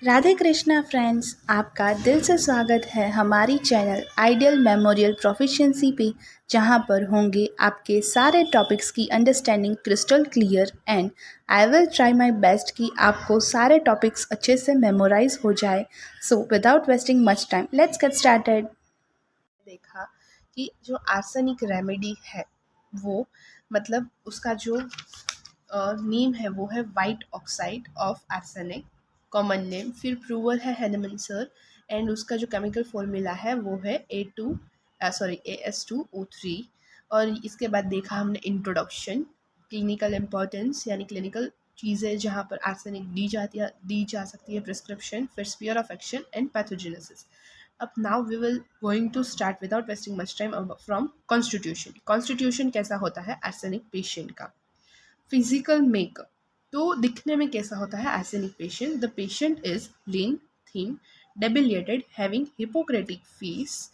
Radhe Krishna friends, आपका दिल से स्वागत है हमारी चैनल आइडियल मेमोरियल प्रोफिशिएंसी पे, जहां पर होंगे आपके सारे टॉपिक्स की understanding crystal clear and I will try my best कि आपको सारे टॉपिक्स अच्छे से मेमोराइज हो जाए। So without wasting much time, let's get started. देखा कि जो आर्सेनिक रेमेडी है वो मतलब उसका जो नेम है वो है white oxide of arsenic, common name. फिर प्रूवर है हैनमन सर, एंड उसका जो केमिकल फॉर्मूला है वो है AS2O3। और इसके बाद देखा हमने इंट्रोडक्शन, क्लिनिकल इम्पोर्टेंस यानी क्लिनिकल चीज़ें जहाँ पर आर्सेनिक दी जा सकती है, प्रिस्क्रिप्शन, फिर sphere of action and pathogenesis. अब now we will going to start without wasting much time from constitution. Constitution कैसा होता है आर्सेनिक पेशेंट का? फिजिकल मेकअप, तो दिखने में कैसा होता है arsenic patient? The patient is lean, thin, debilitated, having hippocratic face,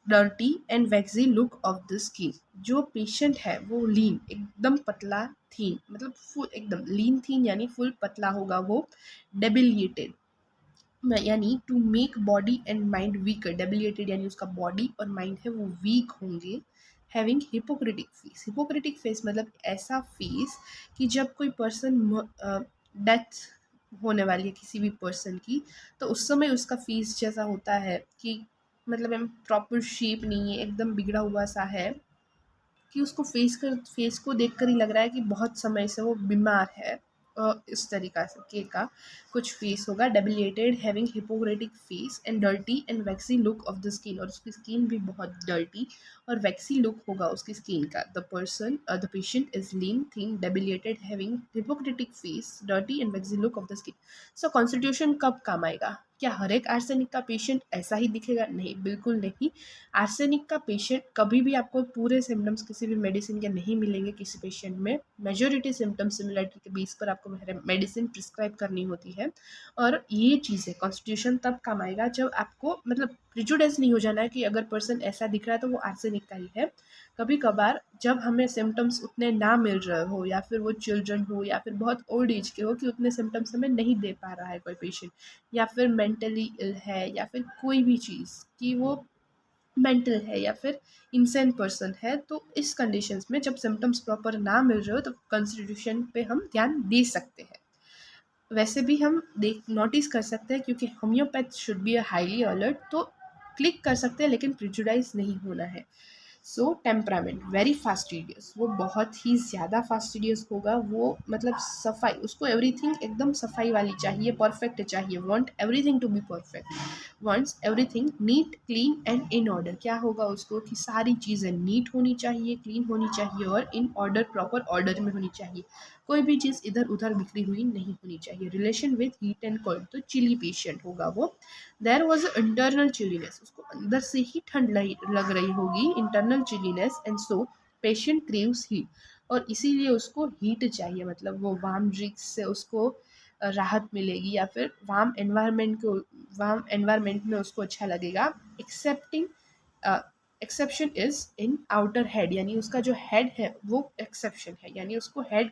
dirty and waxy look of the skin. जो पेशेंट है वो लीन, एकदम पतला, थीन मतलब फुल एकदम लीन थीन यानी फुल पतला होगा वो। डेबिलिएटेड यानी to make body and mind weaker, debilitated यानी उसका बॉडी और माइंड है वो वीक होंगे। Having hippocratic face, hippocratic face मतलब ऐसा फेस कि जब कोई पर्सन डेथ होने वाली है किसी भी पर्सन की, तो उस समय उसका फेस जैसा होता है कि मतलब प्रॉपर शेप नहीं है, एकदम बिगड़ा हुआ सा है, कि उसको फेस को देख कर ही लग रहा है कि बहुत समय से वो बीमार है। इस तरीका से के का कुछ फेस होगा। Debilitated, having hippocratic face and dirty and waxy look of the skin, और उसकी स्किन भी बहुत डर्टी और वैक्सी लुक होगा उसकी स्किन का। The patient is lean, thin, debilitated, having hippocratic face, dirty and waxy look of the skin. So constitution कब काम आएगा? क्या हर एक आर्सेनिक का पेशेंट ऐसा ही दिखेगा? नहीं, बिल्कुल नहीं। आर्सेनिक का पेशेंट कभी भी आपको पूरे सिम्टम्स किसी भी मेडिसिन के नहीं मिलेंगे किसी पेशेंट में। मेजोरिटी सिम्टम्स सिमिलरिटी के बेस पर आपको मेडिसिन प्रिस्क्राइब करनी होती है। और ये चीज़ है कॉन्स्टिट्यूशन तब काम आएगा जब आपको मतलब प्रिजुडाइज नहीं हो जाना है कि अगर पर्सन ऐसा दिख रहा है तो वो आर्सेनिक का ही है। कभी कभार जब हमें सिम्टम्स उतने ना मिल रहे हो, या फिर वो चिल्ड्रन हो या फिर बहुत ओल्ड एज के हो कि उतने सिम्टम्स हमें नहीं दे पा रहा है कोई पेशेंट, या फिर मेंटली इल है, या फिर कोई भी चीज़ कि वो मेंटल है या फिर इंसेंट पर्सन है, तो इस कंडीशंस में जब सिम्टम्स प्रॉपर ना मिल रहे हो तो कॉन्स्टिट्यूशन पे हम ध्यान दे सकते हैं। वैसे भी हम देख नोटिस कर सकते हैं, क्योंकि homeopath should be a highly alert, तो क्लिक कर सकते हैं लेकिन प्रिजुडाइज नहीं होना है। सो टेम्परामेंट वेरी फास्टिडियस, वो बहुत ही ज़्यादा फास्टिडियस होगा। वो मतलब सफाई, उसको एवरीथिंग एकदम सफाई वाली चाहिए, परफेक्ट चाहिए, want everything to be perfect, wants everything neat, clean and in order. क्या होगा उसको कि सारी चीज़ें नीट होनी चाहिए, क्लीन होनी चाहिए और इन ऑर्डर, प्रॉपर ऑर्डर में होनी चाहिए। कोई भी चीज़ इधर उधर बिखरी हुई नहीं होनी चाहिए। Relation with heat and cold, तो चिली पेशेंट होगा वो। देयर वॉज इंटरनल चिलीनेस, उसको अंदर से ही ठंड लग रही होगी, internal chilliness, and so patient craves heat, और इसीलिए उसको हीट चाहिए, मतलब वो वार्म ड्रिंक्स से उसको राहत मिलेगी, या फिर वार्म एनवायरमेंट में उसको अच्छा लगेगा। Accepting exception is in outer head, यानी उसका जो हेड है वो एक्सेप्शन है, यानी उसको हेड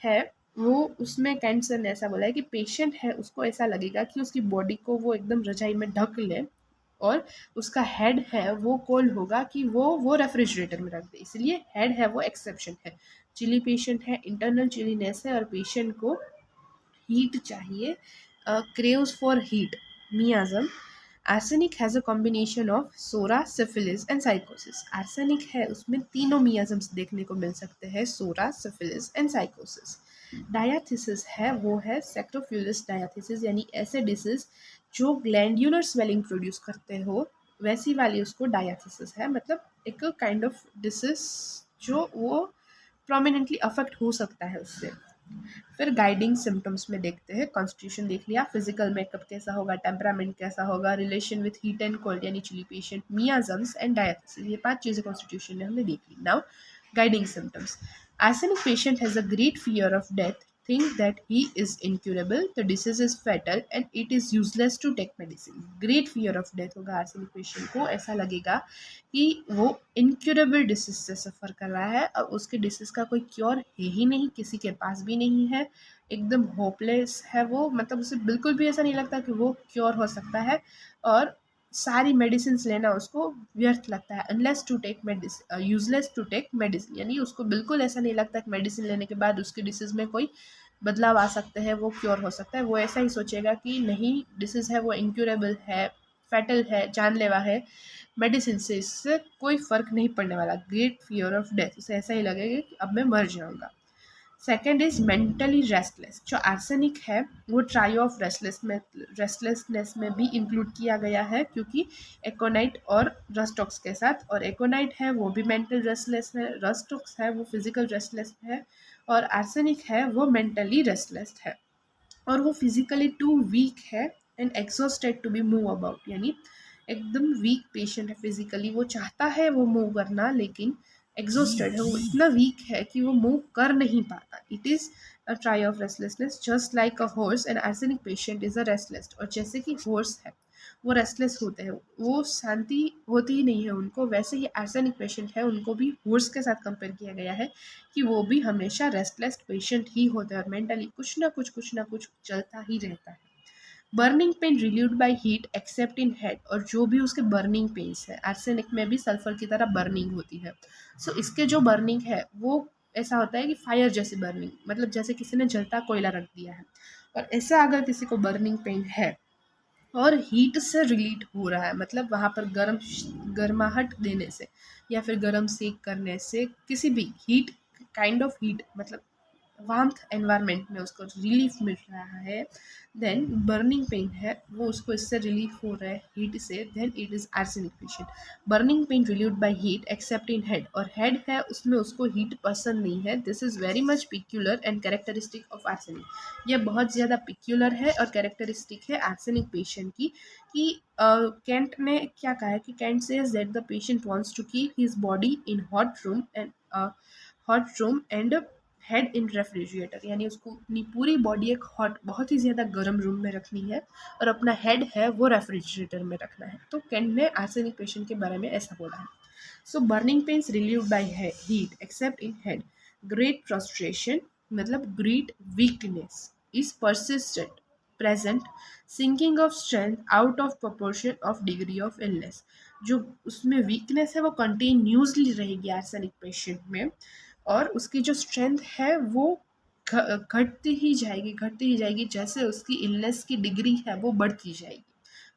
है वो, उसमें कैंसर ने ऐसा बोला है कि पेशेंट है उसको ऐसा लगेगा कि उसकी बॉडी को वो एकदम रजाई में ढक ले, और उसका हेड है वो कोल्ड होगा कि वो रेफ्रिजरेटर में रख दे, इसलिए हेड है वो एक्सेप्शन है। चिली पेशेंट है, इंटरनल चिलीनेस है और पेशेंट को हीट चाहिए, craves for heat. Miasm, arsenic has a combination of psora, syphilis and sycosis. Arsenic है उसमें तीनों मियाजम्स देखने को मिल सकते हैं, सोरा, सिफिलिस एंड साइकोसिस। डायाथिसिस है वो है सेक्रोफ्यूलिस डायाथिसिस, यानी ऐसे डिसीज जो ग्लैंड्यूलर स्वेलिंग प्रोड्यूस करते हो, वैसी वाली उसको डायाथिसिस है, मतलब एक काइंड ऑफ डिसीज जो वो प्रोमिनेंटली अफेक्ट हो सकता है उससे। फिर गाइडिंग सिम्टम्स में देखते हैं, कॉन्स्टिट्यूशन देख लिया, फिजिकल मेकअप कैसा होगा, टेम्परामेंट कैसा होगा, relation with heat and cold यानी chilly patient, miasms and diathesis, ये 5 चीज़ें कॉन्स्टिट्यूशन ने हमने देख ली। Now guiding symptoms, arsenic patient has a great fear of death, think that he is incurable, the disease is fatal and it is useless to take medicine. Great fear of death होगा arsenic patient को, ऐसा लगेगा कि वो incurable disease से सफ़र कर रहा है और उसके डिसीज का कोई क्योर है ही नहीं, किसी के पास भी नहीं है, एकदम होपलेस है वो, मतलब उसे बिल्कुल भी ऐसा नहीं लगता कि वो क्योर हो सकता है और सारी मेडिसिन लेना उसको व्यर्थ लगता है, unless to take medicine, useless to take medicine, यानी उसको बिल्कुल ऐसा नहीं लगता कि मेडिसिन लेने के बाद उसकी डिसीज़ में कोई बदलाव आ सकते हैं, वो क्योर हो सकता है। वो ऐसा ही सोचेगा कि नहीं, डिसीज़ है वो इनक्यूरेबल है, फैटल है, जानलेवा है, मेडिसिन से इससे कोई फ़र्क नहीं पड़ने वाला। ग्रेट फियर ऑफ डेथ, उसे ऐसा ही लगेगा कि अब मैं मर जाऊँगा। Second is mentally restless. जो आर्सेनिक है वो ट्रायो ऑफ रेस्टलेसनेस में भी इंक्लूड किया गया है, क्योंकि एकोनाइट और रस्टॉक्स के साथ, और एकोनाइट है वो भी मेंटल रेस्टलेस है, रस्टॉक्स है वो फिजिकल रेस्टलेस है, और आर्सेनिक है वो मेंटली रेस्टलेस है, और वो फिजिकली टू वीक है and exhausted to be move about, यानी एकदम वीक पेशेंट है फिजिकली, वो चाहता है वो मूव करना लेकिन एग्जॉस्टेड है, वो इतना वीक है कि वो मूव कर नहीं पाता। It is a try of restlessness just like a horse and arsenic patient is a restless. और जैसे कि हॉर्स है वो रेस्टलेस होते हैं, वो शांति होती ही नहीं है उनको, वैसे ही आर्सेनिक पेशेंट है उनको भी हॉर्स के साथ कंपेयर किया गया है कि वो भी हमेशा रेस्टलेस पेशेंट ही होते हैं और मेंटली कुछ ना कुछ चलता ही रहता है। Burning pain relieved by heat except in head, और जो भी उसके बर्निंग पेन्स है, आर्सेनिक में भी सल्फर की तरह बर्निंग होती है। सो इसके जो बर्निंग है वो ऐसा होता है कि फायर जैसी बर्निंग, मतलब जैसे किसी ने जलता कोयला रख दिया है, और ऐसा अगर किसी को बर्निंग पेन है और हीट से रिलीट हो रहा है, मतलब वहाँ पर गर्माहट देने से या फिर गर्म सेक करने से, किसी भी हीट, काइंड ऑफ हीट, मतलब वार्मथ एनवायरनमेंट में उसको रिलीफ मिल रहा है, देन बर्निंग पेन है वो उसको इससे रिलीफ हो रहा है हीट से, then it is arsenic patient. Burning pain relieved by heat except in head, और हेड है उसमें उसको हीट पसंद नहीं है। This is very much peculiar and characteristic of arsenic. यह बहुत ज़्यादा पिक्यूलर है और कैरेक्टरिस्टिक है आर्सेनिक पेशेंट की, कि कैंट ने क्या कहा है कि Kent says that the patient wants to keep his body in hot room and head in refrigerator, यानी उसको अपनी पूरी बॉडी एक हॉट, बहुत ही ज़्यादा गर्म रूम में रखनी है और अपना हेड है वो रेफ्रिजरेटर में रखना है। तो कैंट ने आर्सेनिक पेशेंट के बारे में ऐसा बोला है। So burning pains relieved by heat except in head, great frustration, मतलब great weakness is persistent present, sinking of strength out of proportion of degree of illness. जो उसमें वीकनेस है वो कंटिन्यूसली रहेगी आर्सेनिक पेशेंट में, और उसकी जो स्ट्रेंथ है वो घटती ही जाएगी जैसे उसकी इलनेस की डिग्री है वो बढ़ती जाएगी,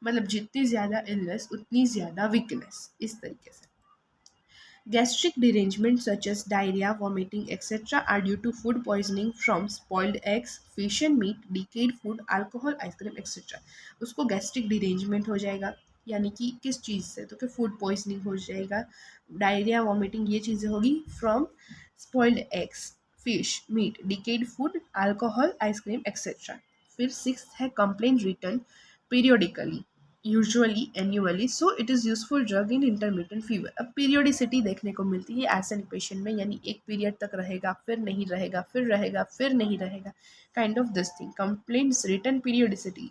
मतलब जितनी ज़्यादा इलनेस उतनी ज़्यादा वीकनेस, इस तरीके से। Gastric derangement such as diarrhea, vomiting, etc. are due to food poisoning from spoiled eggs, fish and meat, decayed food, alcohol, ice cream, etc. उसको gastric derangement हो जाएगा, यानी कि किस चीज़ से, तो कि फूड पॉइजनिंग हो जाएगा, डायरिया, वॉमिटिंग, ये चीज़ें होगी from spoiled eggs, fish, meat, decayed food, alcohol, ice cream, etcetera. फिर सिक्स्थ है complaint return periodically, usually annually, so it is useful drug in intermittent fever. अब पीरियोडिसिटी देखने को मिलती है आर्सेनिक पेशेंट में, यानी एक पीरियड तक रहेगा, फिर नहीं रहेगा, फिर रहेगा, फिर नहीं रहेगा, kind of this thing. Complaints return periodicity,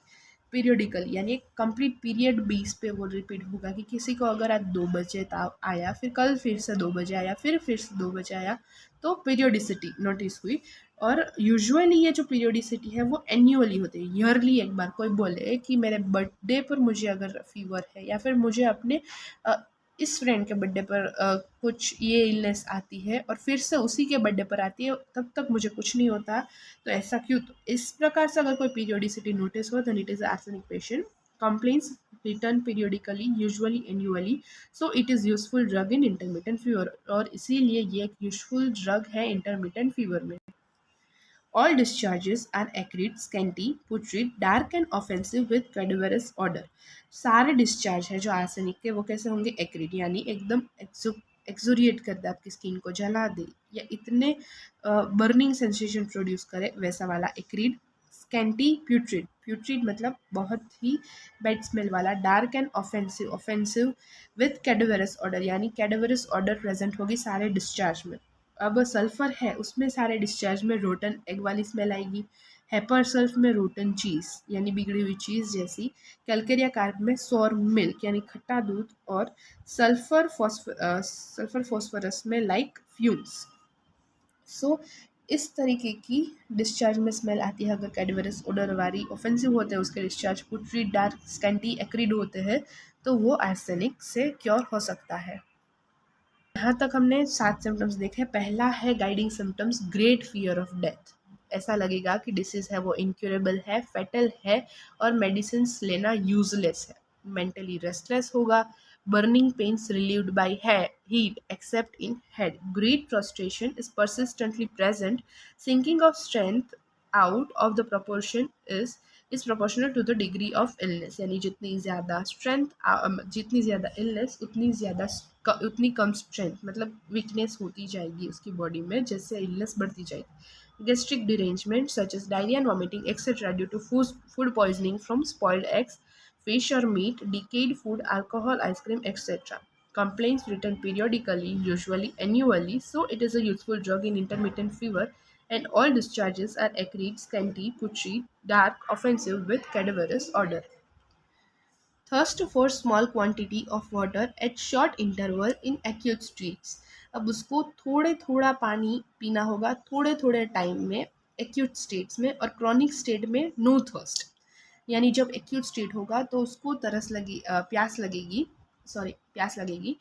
periodically, यानी एक कंप्लीट पीरियड बेस पे वो रिपीट होगा, कि किसी को अगर आज 2 बजे आया, फिर कल फिर से 2 बजे आया, फिर से 2 बजे आया, तो पीरियोडिसिटी नोटिस हुई। और यूजुअली ये जो पीरियोडिसिटी है वो एन्युअली होती है, ईयरली एक बार कोई बोले कि मेरे बर्थडे पर मुझे अगर फीवर है, या फिर मुझे अपने इस फ्रेंड के बर्थडे पर कुछ ये इलनेस आती है और फिर से उसी के बर्थडे पर आती है, तब तक मुझे कुछ नहीं होता, तो ऐसा क्यों? तो इस प्रकार से अगर कोई पीरियोडिसिटी नोटिस हो, then it is arsenic patient. Complaints return periodically, usually annually, so it is useful drug in intermittent fever, और इसीलिए ये एक यूजफुल ड्रग है इंटरमिटेंट फीवर में। All discharges are acrid, scanty, putrid, dark and offensive with cadaverous odor. सारे discharge है जो arsenic के वो कैसे होंगे? एक्रिड, यानी एकदम एक्सोरिएट कर दे, आपकी स्किन को जला दे, या इतने बर्निंग सेंसेशन प्रोड्यूस करे, वैसा वाला एक्रिड। स्कैंटी, प्यूट्रिड, प्यूट्रिड मतलब बहुत ही बैड स्मेल वाला। Dark and offensive, offensive with cadaverous order, यानी कैडावेरस ऑर्डर प्रेजेंट होगी सारे डिस्चार्ज में। अब सल्फर है उसमें सारे डिस्चार्ज में रोटन एग वाली स्मेल आएगी, हेपर सल्फ में रोटन चीज़ यानी बिगड़ी हुई चीज़ जैसी, कैलकेरिया कार्ब में सौर मिल्क यानी खट्टा दूध, और सल्फर फॉस्फोरस में लाइक फ्यूम्स। सो इस तरीके की डिस्चार्ज में स्मेल आती है अगर कैडबरस ओडर वारी ऑफेंसिव होते हैं, उसके डिस्चार्ज पुट्री डार्क स्कैंटी एक्रिड होते हैं, तो वो आर्सेनिक से क्योर हो सकता है। यहाँ तक हमने 7 सिम्टम्स देखे। पहला है guiding symptoms, great fear of death. ऐसा लगेगा कि डिसीज है वो इनक्यूरेबल है, फेटल है और मेडिसिन लेना यूजलेस है। मेंटली रेस्टलेस होगा, burning pains relieved by heat except in head, great frustration is persistently present, sinking of strength out of the proportion is proportional to the degree of illness, यानी जितनी ज़्यादा strength जितनी ज़्यादा illness उतनी कम strength, मतलब weakness होती जाएगी उसकी बॉडी में जैसे इलनेस बढ़ती जाएगी। Gastric derangement such as diarrhoea and vomiting etcetera due to food poisoning from spoiled eggs, fish or meat, decayed food, alcohol, ice cream, etc. Complaints written periodically, usually annually, so it is a useful drug in intermittent fever, and all discharges are acrid, scanty, putrid, dark, offensive with cadaverous odor. Thirst for small quantity of water at short interval in acute states. अब उसको थोड़े थोड़ा पानी पीना होगा थोड़े थोड़े time में एक्यूट स्टेट्स में, और क्रॉनिक स्टेट में नो थर्स्ट, यानी जब एक्यूट स्टेट होगा तो उसको प्यास लगेगी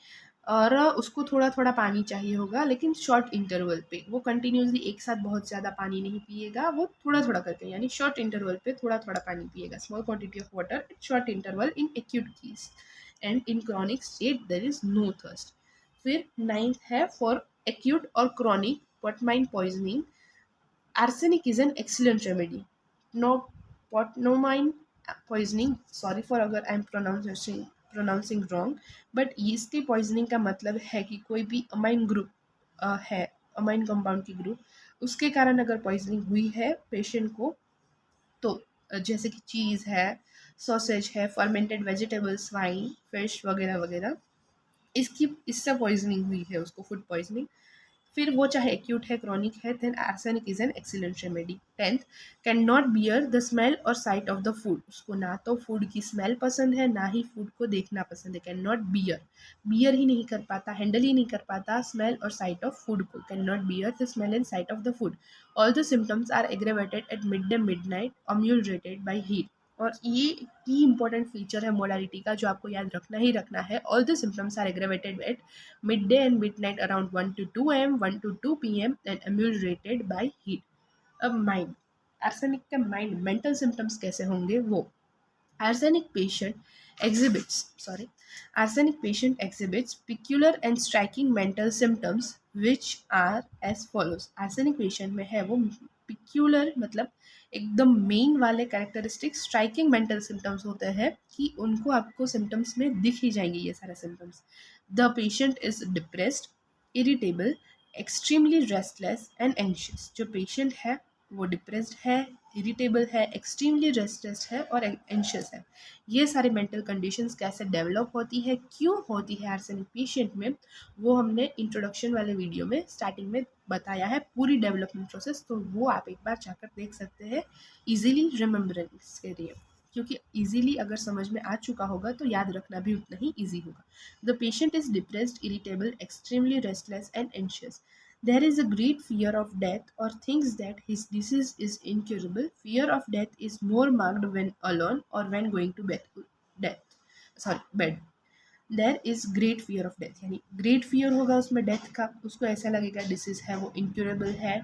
और उसको थोड़ा थोड़ा पानी चाहिए होगा, लेकिन शॉर्ट इंटरवल पे। वो कंटिन्यूसली एक साथ बहुत ज़्यादा पानी नहीं पिएगा, वो थोड़ा थोड़ा करके, यानी शॉर्ट इंटरवल पे थोड़ा थोड़ा पानी पिएगा। Small quantity of water at short interval in acute case, and in chronic state there is no thirst. फिर 9th है फॉर एक्यूट और chronic ptomaine poisoning, arsenic is an excellent remedy. No potnomine poisoning, sorry for अगर I'm pronouncing wrong, but इसके poisoning का मतलब है कि कोई भी अमाइन ग्रुप है, अमाइन कंपाउंड की ग्रुप, उसके कारण अगर पॉइजनिंग हुई है पेशेंट को, तो जैसे कि चीज़ है, सॉसेज है, फर्मेंटेड वेजिटेबल्स, वाइन, फिश वगैरह वगैरह, इससे पॉइजनिंग हुई है उसको, फूड पॉइजनिंग, फिर वो चाहे एक्यूट है क्रॉनिक है, then arsenic is an excellent remedy. 10th, can not bear the smell और साइट ऑफ द फूड, उसको ना तो फूड की स्मेल पसंद है ना ही फूड को देखना पसंद है। कैन नॉट बियर ही नहीं कर पाता, हैंडल ही नहीं कर पाता स्मेल और साइट ऑफ फूड को। Can not bear the smell and sight of the food. All the symptoms are aggravated at midday midnight, ameliorated by heat. और ये की इंपॉर्टेंट फीचर है मोडालिटी का जो आपको याद रखना ही रखना है। All the symptoms are aggravated at midday and midnight around 1 to 2 am, 1 to 2 pm and ameliorated by heat. अब माइंड, आर्सेनिक का माइंड मेंटल सिम्टम्स कैसे होंगे वो। Arsenic patient arsenic patient exhibits peculiar and striking mental symptoms which are as follows. Arsenic patient में है वो peculiar मतलब एकदम मेन वाले कैरेक्टरिस्टिक, स्ट्राइकिंग मेंटल सिम्टम्स होते हैं कि उनको आपको सिम्टम्स में दिख ही जाएंगे ये सारे symptoms. The patient is depressed, irritable, extremely restless and anxious. जो पेशेंट है वो डिप्रेस्ड है, इरिटेबल है, एक्सट्रीमली रेस्टलेस है और एंशियस है। ये सारे मेंटल कंडीशंस कैसे डेवलप होती है, क्यों होती है आर्सेनिक पेशेंट में, वो हमने इंट्रोडक्शन वाले वीडियो में स्टार्टिंग में बताया है, पूरी डेवलपमेंट प्रोसेस, तो वो आप एक बार जाकर देख सकते हैं इजीली रिमेम्बरेंस के लिए, क्योंकि इजीली अगर समझ में आ चुका होगा तो याद रखना भी उतना ही ईजी होगा। The patient is depressed, irritable, extremely restless and anxious. There is a great fear of death or thinks that his disease is incurable. Fear of death is more marked when alone or when going to bed. There is great fear of death, यानी great fear होगा उसमें death का, उसको ऐसा लगेगा disease है वो incurable है,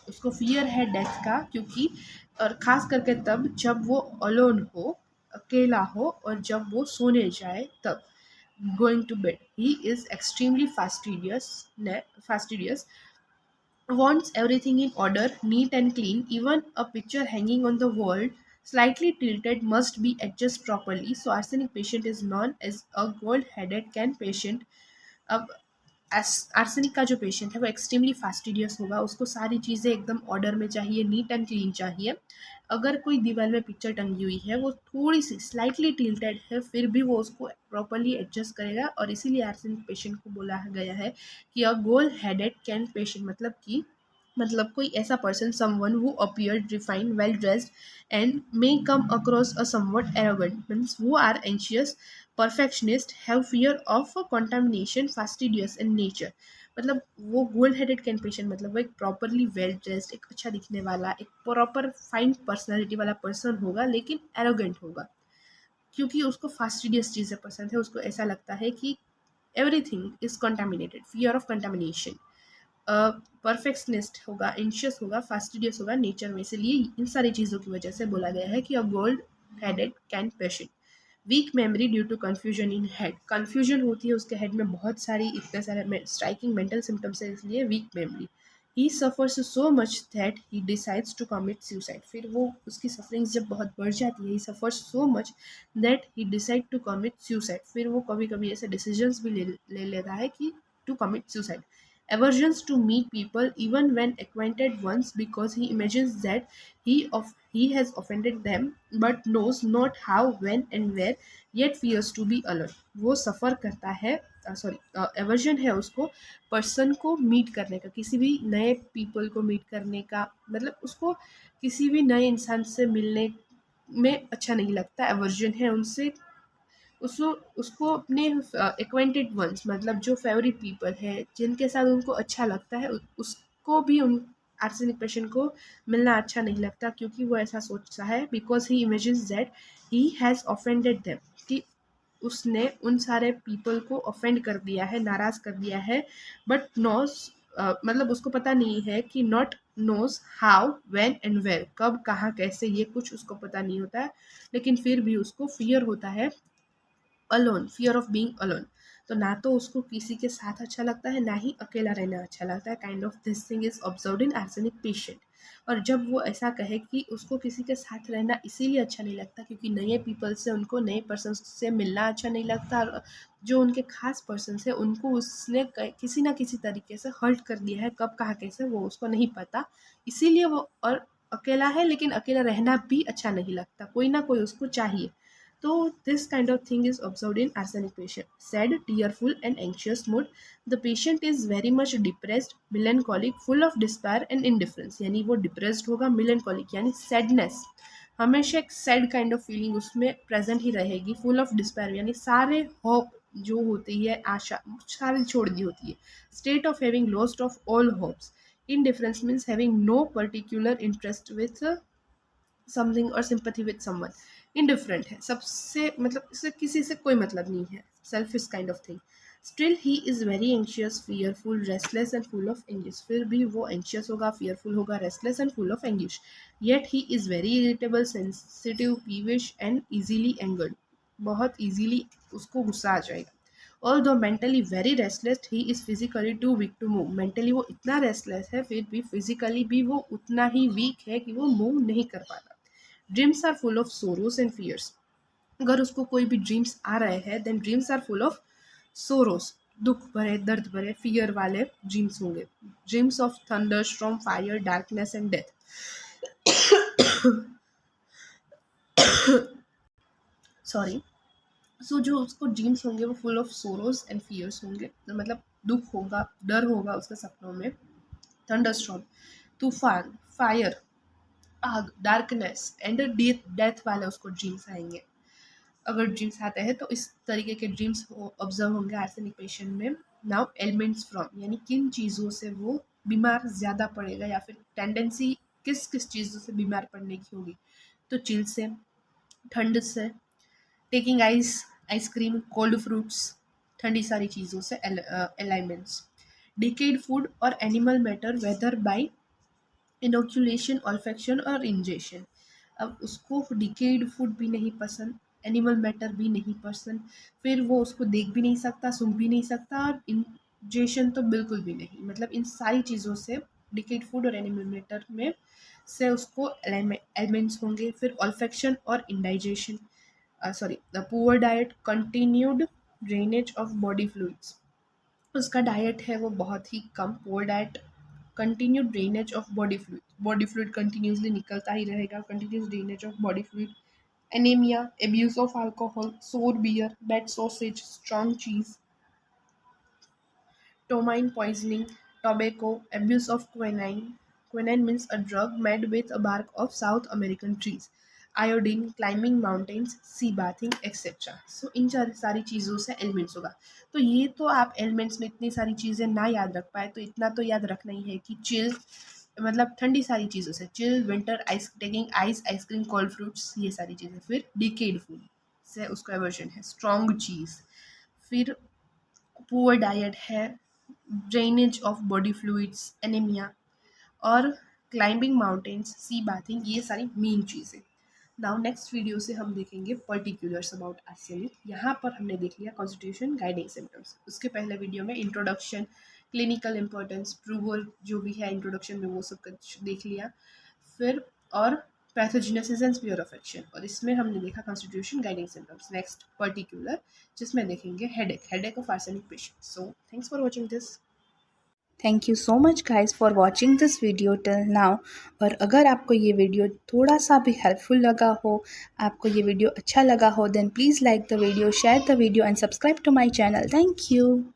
उसको फियर है डेथ का, क्योंकि और ख़ास करके तब जब वो अलोन हो, अकेला हो, और जब वो सोने जाए तब, going to bed. He is extremely fastidious, wants everything in order, neat and clean. Even a picture hanging on the wall, slightly tilted, must be adjusted properly. So arsenic patient is known as a gold-headed can patient. अब arsenic का जो patient है वो extremely fastidious होगा, उसको सारी चीज़ें एकदम ऑर्डर में चाहिए, नीट एंड क्लीन चाहिए, अगर कोई दीवार में पिक्चर टंगी हुई है, वो थोड़ी सी स्लाइटली टिल्टेड है, फिर भी वो उसको प्रॉपरली एडजस्ट करेगा। और इसीलिए आर्सेनिक पेशेंट को बोला गया है कि a gold headed cane patient, मतलब कोई ऐसा person, someone who appear refined, well dressed and may come across a somewhat arrogant, means who are anxious, perfectionist, have fear of contamination, fastidious in nature। मतलब वो gold headed cane patient, मतलब वो एक properly well dressed, एक अच्छा दिखने वाला, एक प्रॉपर फाइन पर्सनालिटी वाला पर्सन होगा, लेकिन एरोगेंट होगा, क्योंकि उसको फास्टिडियस चीज़ें पसंद है। उसको ऐसा लगता है कि everything is contaminated, fear of contamination. Perfectionist होगा, एंशियस होगा, फास्टिडियस होगा नेचर में। इसलिए इन सारी चीज़ों की वजह से बोला गया है कि a gold headed cane patient. Weak memory due to confusion in head, confusion होती है उसके हेड में, बहुत सारी इतने सारे स्ट्राइकिंग मेंटल सिम्टम्स है, इसलिए weak memory. He suffers so much that he decides to commit suicide, फिर वो उसकी सफरिंग्स जब बहुत बढ़ जाती है, he suffers so much that he decide to commit suicide, फिर वो कभी कभी ऐसे डिसीजंस भी ले लेता है कि to commit suicide. Aversions to meet people even when acquainted ones, because he imagines that he has offended them but knows not how, when and where, yet fears to be alone। वो सफ़र करता है, sorry, aversion है उसको person को meet करने का, किसी भी नए पीपल को मीट करने का, मतलब उसको किसी भी नए इंसान से मिलने में अच्छा नहीं लगता, एवर्जन है उनसे। उसको उसको अपने एक्वेंटेड वंस, मतलब जो फेवरेट पीपल है, जिनके साथ उनको अच्छा लगता है, उसको भी उन आर्सेनिक पेशेंट को मिलना अच्छा नहीं लगता, क्योंकि वो ऐसा सोचता है, because he imagines that he has offended them, कि उसने उन सारे पीपल को ऑफेंड कर दिया है, नाराज़ कर दिया है। बट नोज, मतलब उसको पता नहीं है कि not knows how, when and where, कब, कहाँ, कैसे, ये कुछ उसको पता नहीं होता है, लेकिन फिर भी उसको फियर होता है alone, fear of being alone. तो ना तो उसको किसी के साथ अच्छा लगता है, ना ही अकेला रहना अच्छा लगता है। Kind of this thing is observed in arsenic patient. और जब वो ऐसा कहे कि उसको किसी के साथ रहना इसीलिए अच्छा नहीं लगता क्योंकि नए पीपल से, उनको नए पर्सन से मिलना अच्छा नहीं लगता, और जो उनके खास पर्सन है उनको उसने किसी ना किसी तरीके से हर्ट कर दिया है, कब, कहाँ, कैसे, वो उसको नहीं पता, इसीलिए वो और अकेला है, लेकिन अकेला रहना भी अच्छा नहीं लगता, कोई ना कोई उसको चाहिए। So this kind of thing is observed in arsenic patient. Sad, tearful and anxious mood. The patient is very much depressed, melancholic, full of despair and indifference. यानी वो depressed होगा, melancholic यानी sadness, हमेशा एक सैड काइंड ऑफ फीलिंग उसमें present ही रहेगी। Full of despair यानी सारे होप जो होती है, आशा सारी छोड़ दी होती है। State of having lost of all hopes. Indifference means having no particular interest with something और सिंपैथी विद समवन। इनडिफरेंट है सबसे, मतलब इससे किसी से कोई मतलब नहीं है, selfish kind of thing. Still he is very anxious, fearful, restless and full of anguish, फिर भी वो एंशियस होगा, फियरफुल होगा, restless and full of anguish. Yet he is very irritable, sensitive, peevish and easily angered, बहुत easily उसको गुस्सा आ जाएगा। Although mentally very restless, he is physically too weak to move। mentally वो इतना restless है, फिर भी physically भी वो उतना ही weak है कि वो move नहीं कर पाता। Dreams are full of sorrows and fears, अगर उसको कोई भी ड्रीम्स आ रहे हैं then dreams are full of sorrows, दुख भरे, दर्द भरे, फियर वाले ड्रीम्स होंगे। Dreams of thunder, storm, fire, darkness and death. Sorry. So जो उसको ड्रीम्स होंगे वो full of sorrows and fears होंगे, मतलब दुख होगा, डर होगा उसके सपनों में। थंडर स्ट्रॉम, तूफान, फायर, आग, डार्कनेस एंड डेथ, डेथ वाले उसको ड्रीम्स आएंगे। अगर ड्रीम्स आते हैं तो इस तरीके के ड्रीम्स ऑब्जर्व होंगे आर्सेनिक पेशेंट में। नाउ एलिमेंट्स फ्रॉम, यानी किन चीज़ों से वो बीमार ज़्यादा पड़ेगा, या फिर टेंडेंसी किस किस चीज़ों से बीमार पड़ने की होगी। तो चिल से, ठंड से, टेकिंग आइसक्रीम, कोल्ड फ्रूट्स, ठंडी सारी चीज़ों से, एलिमेंट्स। डिकेड फूड और animal matter, whether by inoculation, olfaction और इंजेशन। अब उसको डिकेड फूड भी नहीं पसंद, एनिमल मैटर भी नहीं पसंद, फिर वो उसको देख भी नहीं सकता, सुन भी नहीं सकता, और इंजेशन तो बिल्कुल भी नहीं। मतलब इन सारी चीज़ों से, डिकेड फूड और एनिमल मैटर में से उसको एलिमेंट्स होंगे। फिर ऑल्फेक्शन और indigestion, sorry, the poor diet, continued drainage of body fluids, उसका डाइट है वो बहुत ही कम, poor diet, continued drainage of body fluid continuously निकलता ही रहेगा, continuous drainage of body fluid, anaemia, abuse of alcohol, sour beer, bad sausage, strong cheese, ptomaine poisoning, tobacco, abuse of quinine. Quinine means a drug made with a bark of South American trees. Iodine, climbing mountains, sea bathing, etc. So इन सारी चीज़ों से elements होगा। तो ये तो आप elements में इतनी सारी चीज़ें ना याद रख पाए, तो इतना तो याद रखना ही है कि चिल मतलब ठंडी सारी चीज़ों से, chill, winter, ice, taking ice, ice cream, cold fruits, ये सारी चीज़ें। फिर डिकेड फूड से उसका एवर्जन है, स्ट्रॉन्ग चीज़। फिर पुअर डाइट है, drainage of body fluids, anaemia, और क्लाइंबिंग माउंटेन्स, सी बाथिंग, ये सारी मेन चीज़ें। नाउ नेक्स्ट वीडियो से हम देखेंगे पर्टिकुलर्स अबाउट आर्सेनिक। यहाँ पर हमने देख लिया कॉन्स्टिट्यूशन, गाइडिंग सिम्टम्स। उसके पहले वीडियो में इंट्रोडक्शन, क्लिनिकल इंपॉर्टेंस, प्रूवर जो भी है इंट्रोडक्शन में वो सब कुछ देख लिया। फिर और pathogenesis and sphere of action, और इसमें हमने देखा constitution, guiding symptoms. Next particular, जिसमें देखेंगे headache of arsenic patient. So thanks for watching this. Thank you so much guys for watching this video till now. और अगर आपको ये वीडियो थोड़ा सा भी हेल्पफुल लगा हो, आपको ये वीडियो अच्छा लगा हो, then please like the video, share the video and subscribe to my channel. Thank you.